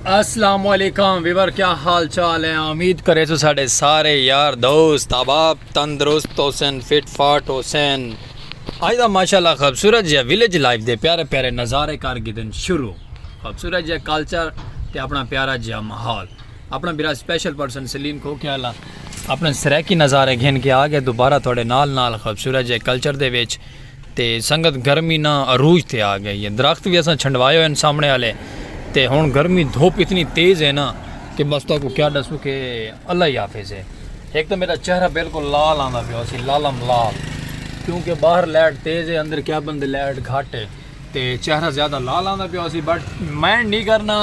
अस्सलाम वालेकुम वीवर, क्या हाल चाल है। उम्मीद करे तो साढ़े सारे यार दोस्त अहबाब तंदरुस्त होसन, फिट फाट होसन। अज का माशाल्लाह खूबसूरत जहा विलेज लाइफ के प्यारे प्यारे नज़ारे करके दिन शुरू। खूबसूरत जहा कल्चर ते अपना प्यारा जहा माहौल। अपना मेरा स्पेशल पर्सन सलीम खोख्याला अपने सरैकी नज़ारे घिन के आ गए दोबारा थोड़े नाल खूबसूरत जहे कल्चर दे विच ते संगत गर्मी ना अरूज ते आ गई है। दरख्त भी असा छंडवाए हुए सामने वाले ते हुण गर्मी धूप इतनी तेज़ है ना कि बस तो क्या दसूँ कि अल्लाह ही हाफिज़ है। एक तो मेरा चेहरा बिल्कुल लाल आंदा पिया सी, लालम लाल, क्योंकि बाहर लाइट तेज़ है, अंदर क्या बंद लाइट घट है तो चेहरा ज़्यादा लाल आंदा पिया सी। बट मैं नहीं करना,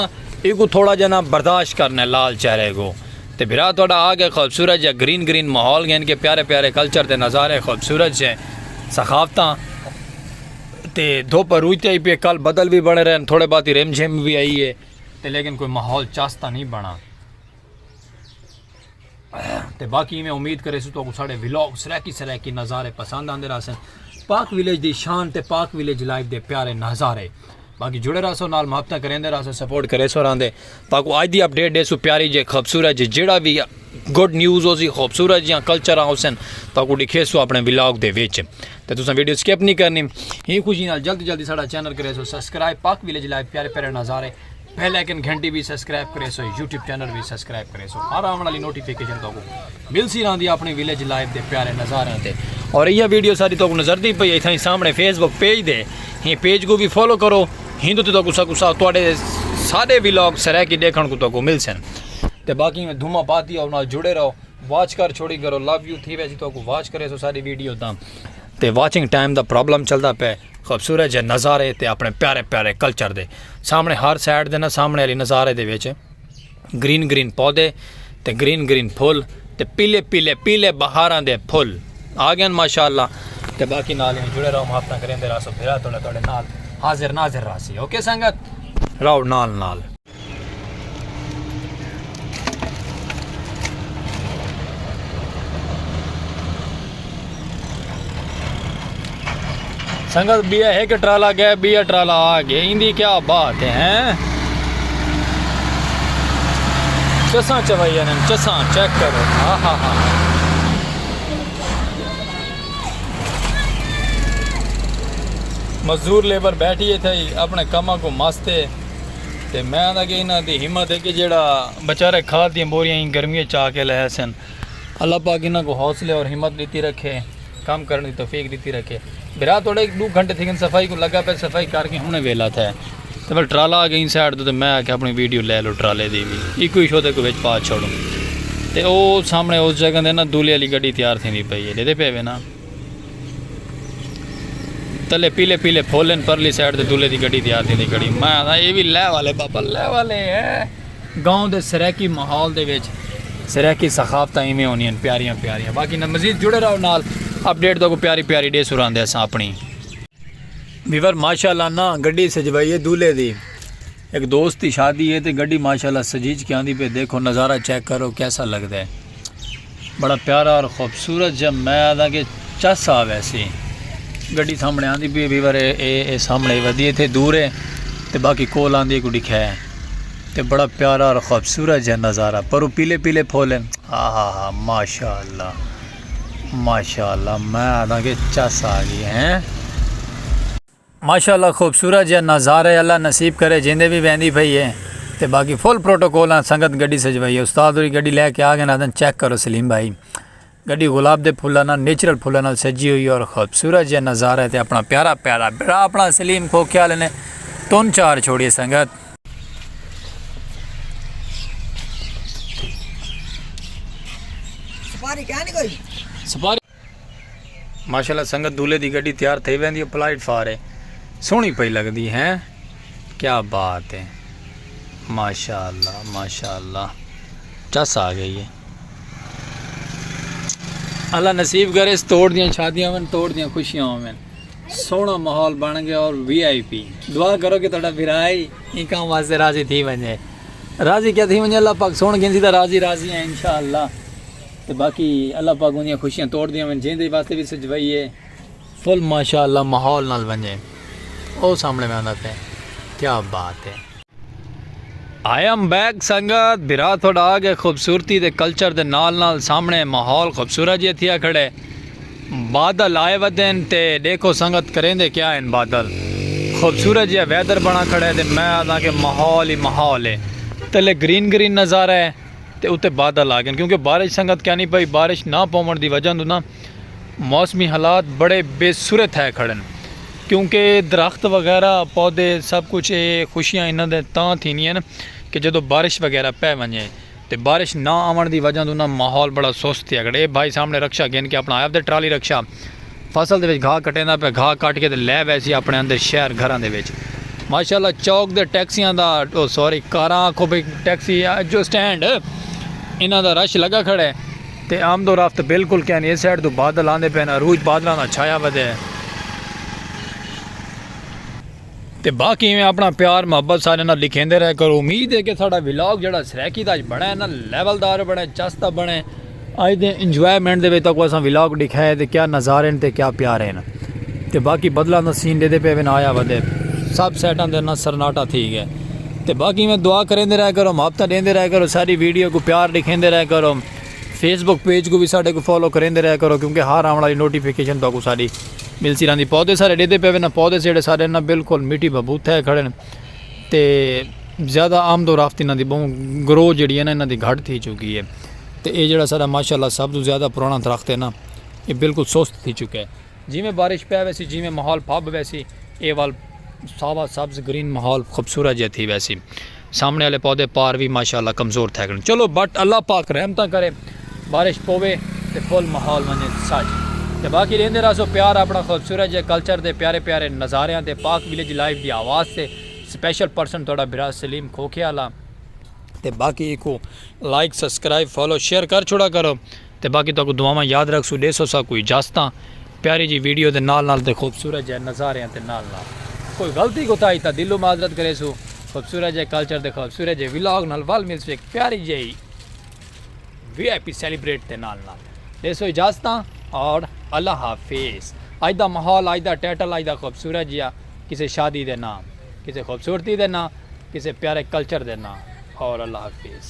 इको थोड़ा जना बर्दाश्त करना है लाल चेहरे को। तो फिर थोड़ा आ गया खूबसूरत या ग्रीन ग्रीन माहौल गए के प्यारे प्यारे कल्चर के नज़ारे खूबसूरत से सखावत ते धुप रूजते ही पे। कल बदल भी बने रहे, थोड़े बहुत ही रिम झिम भी आई है तो लेकिन कोई माहौल चास्ता नहीं बना। तो बाकी मैं उम्मीद करे तो साढ़े व्लॉग सरैकी नज़ारे पसंद आते रह पाक विलेज की शान ते पाक विलेज लाइफ के प्यारे नज़ारे। बाकी जुड़े रहो नाल मुहब्बत करेंदे रहो, सपोर्ट करे सो रहे ताकि अज की अपडेट दे सो प्यारी जे खूबसूरत जे जेड़ा भी गुड न्यूज़ हो सी खूबसूरत जियां कल्चर होसन ताकि दिखे सो अपने व्लॉग दे विच। तो तुसां वीडियो स्किप नहीं करनी। ही खुशी नाल जल्दी साडा चैनल करे सो सब्सक्राइब, पाक विलेज लाइफ प्यारे प्यारे नज़ारे, बेल आइकन घंटी भी सब्सक्राइब करे सो, यूट्यूब चैनल भी सब्सक्राइब करे सो, हर आने वाली नोटिफिकेशन तो मिल सी रही अपनी विलेज लाइफ के प्यारे नज़ारे से। और यह वीडियो सारी तो नजरती पई इतना सामने फेसबुक पेज दे, ही पेज को भी फॉलो करो। हिंदू तो कुसा थोड़े सारे व्लॉग सरैकी देखने को मिल सन। तो बाकी में धुमा पाती और नाल जुड़े रहो, वॉच कर छोड़ी करो, लव यू थी वैसी तो वॉच करे सो सारी वीडियो तो वॉचिंग टाइम का प्रॉब्लम चलता पे। खूबसूरत जे नज़ारे ते अपने प्यारे प्यारे कल्चर दे सामने हर साइड दे ना सामने वाली नज़ारे दे विच ग्रीन ग्रीन पौधे ते ग्रीन ग्रीन फुल ते पीले बहारां दे फुल आ गए माशाअल्लाह। ते बाकी नाल जुड़े रहो, मुहब्बत करेंदे रहो, फिर थोड़े नाल हाजिर नाजिर रासी। ओके संगत रहो नाल संगत। बिया एक ट्राला गया, बिया ट्राला आ गया, इंदी क्या बात है हैं? चसा चवैया ने चसा चेक करो, हा मजदूर लेबर बैठी थे अपने कामा को मस्ते। ते मैं कि इन्हों की हिम्मत है कि जेड़ा बेचारे खाद दी बोरियां गर्मियों चा के ले सन। अल्लाह पाक इन्हों को हौसले और हिम्मत देती रखे, काम करने की तौफीक देती रखे। बिरा थोड़े 2 घंटे थी सफाई को लगा पे, सफाई करके हमने वेला था तो फिर ट्राला आ गई साइड तो मैं आके अपनी वीडियो ले लो ट्राले की भी एक ही शोधे को पा छोड़ो। तो वो सामने उस जगह दे ना दूल्हे वाली गड्डी तैयार थी पई है, लेते पे ना तले पीले फुल परली साइड से दूल्हे की गड्डी तैयार थी खड़ी। मैं ये भी लै वाले बाबा लै वाले है। गाँव के सरैकी माहौल के सरैकी सखावत इवें होनियां प्यारियां। बाकी ना मजीद जुड़े रहो नाल, अपडेट तो प्यारी डे सुरांदे अस अपनी वीवर। माशाल्लाह ना गड्डी सजवाई है दूल्हे दी, एक दोस्त की शादी है तो गड्डी माशाल्लाह सजीज के आंदी पे। देखो नज़ारा चेक करो कैसा लगता है, बड़ा प्यारा और ख़ूबसूरत। जब मैं आदा कि चस आ वैसे गड्डी सामने आंदी पे वीवर, ए सामने वधिए थे दूर है तो बाकी कोल आंदी को दिखा है तो बड़ा प्यारा और ख़ूबसूरत है नज़ारा। पर वो पीले फूल हैं, हा माशाल्लाह मैं आदा कि चस आ गई हैं माशाल्लाह। खूबसूरत जहा नज़ारे अल्लाह नसीब करे जिंदे भी बहती पई है। तो बाकी फुल प्रोटोकॉल है, संगत गड्डी सजवाई है, उस्ताद होरी गड्डी लैके आ गए ना। चेक करो सलीम भाई, गड्डी गुलाब के फुलों नाल नेचुरल फुलों नाल सजी हुई और खूबसूरत जहा नज़ारा है। तो अपना प्यारा बिरा अपना सलीम खोख्याल ने 3-4 छोड़िए संगत। सफारी माशाल्लाह संगत दूल्हे की गड्डी तैयार थी वही प्लाइट फार है, सोहनी पई लगती है, क्या बात है माशाल्लाह चस आ गई है। अल्लाह नसीब करे तोड़ दियाँ शादियाँ होवन, तोड़ दियाँ खुशियाँ होवन, सोहना माहौल बन गया और VIP। दुआ करो कि तुहाडा विराई ई काम वास्ते राजी थी वजे, राजी क्या थी वजे अल्लाह पाक सोहन गिनसी दा राजी है इंशाअल्लाह। तो बाकी अल्लाह पाक उन्दियां खुशियां तोड़ दियां वन, जिंदे वास्ते भी सजवाई है फुल माशाअल्लाह माहौल नाल वजे। ओ सामने में आंदा पे, क्या बात है। आई एम बैक संगत बिरा थोड़ा आ गए खूबसूरती दे कल्चर दे नाल सामने माहौल खूबसूरत जे थिया खड़े बादल आए वदन ते देखो संगत करेंदे क्या इन बादल खूबसूरत जिहा वैदर बना खड़ा है। मैं आदा कि माहौल ही माहौल है तले ग्रीन ग्रीन नज़ारा है तो उत्ते बादल आ गए क्योंकि बारिश संगत क्या नहीं पाई बारिश ना पवन की वजह तो ना मौसमी हालात बड़े बेसुरत है खड़न क्योंकि दरख्त वगैरह पौधे सब कुछ ये खुशियाँ इन्होंने तां थीनियां कि जो बारिश वगैरह पै वजे तो बारिश ना आवन की वजह तो ना माहौल बड़ा सुस्त है। अगर भाई सामने रक्षा गिन के अपना आप ट्राली रक्षा फसल के घाह कटेंदा पे घाह कट के लै वैसी अपने अंदर शहर घर माशाल्लाह चौक दे टैक्सियां दा सॉरी कारां आखो भाई टैक्सी जो स्टैंड इन्हों का रश लगा खड़ा है तो आमदो रफ्त बिल्कुल क्या नहीं इस साइड तो बादल आते पे अरूज बादलों का छाया वधे तो बाकी में अपना प्यार मुहब्बत सारे ना लिखेंदे रह करो। उम्मीद है कि साड़ा व्लॉग जड़ा सरैकी दा बना है ना लैवलदार बने चस्ता बने अज दे इंजॉयमेंट दे तक अस व्लॉग दिखाए तो क्या नज़ारे तो क्या प्यारे हैं तो बाकी बदलों का सीन दे पे आया वधे सब सैटां दे ना सरनाटा थी गए तो बाकी मैं दुआ करेंदे रह करो मुहब्बत देंदे रह करो सारी वीडियो को प्यार दिखेंदे रह करो फेसबुक पेज को भी साढ़े को फॉलो करेंदे रह करो क्योंकि हर आने वाली नोटिफिकेशन तो सारी मिलती रहती। पौधे सारे डेदे पे ना पौधे से सारे ना बिल्कुल मिट्टी बबूत है खड़े तो ज़्यादा आमदो रफ्त इन्हों की बहुत ग्रो जी है ना इन्हों की घट थी चुकी है तो ये जरा सारा माशाल्लाह सब तो ज़्यादा पुराना दरख्त है ना ये बिल्कुल सुस्त थी चुका है। जिमें बारिश पै वैसी जिमें माहौल फब वैसी ये वाल सावा सब्ज ग्रीन माहौल खूबसूरत जे थी वैसी सामने वाले पौधे पार भी माशाल्लाह कमज़ोर थे। चलो बट अल्लाह पाक रहमत करे बारिश पवे तो फुल माहौल बने सच तो बाकी लेंदे रहो प्यार अपना खूबसूरत जे कल्चर के प्यारे प्यारे नज़ारियां ते पाक विलेज लाइफ की आवाज़ से स्पेशल पर्सन थोड़ा बिरा सलीम खोखे वाला तो बाकी को लाइक सब्सक्राइब फॉलो शेयर कर छोड़ा करो तो बाकी तो दुआवां याद रखसू डेसो सा कोई इजाजत प्यारी जी वीडियो के नाल ते खूबसूरत जे नज़ारे ते नाल कोई गलती कोताही तो दिलों माजरत करे सू खूबसूरत जे कल्चर के खूबसूरत जे व्लॉग नाल वाल मिल एक प्यारी जी VIP सेलिब्रेट के नाल डेसो इजाजत और अल्लाह हाफिज़। अज का माहौल अज का टाइटल अज का खूबसूरत जिहा किसी शादी के नाम किसी खूबसूरती के नाम किसी प्यारे कल्चर के नाम और अल्लाह हाफिज़।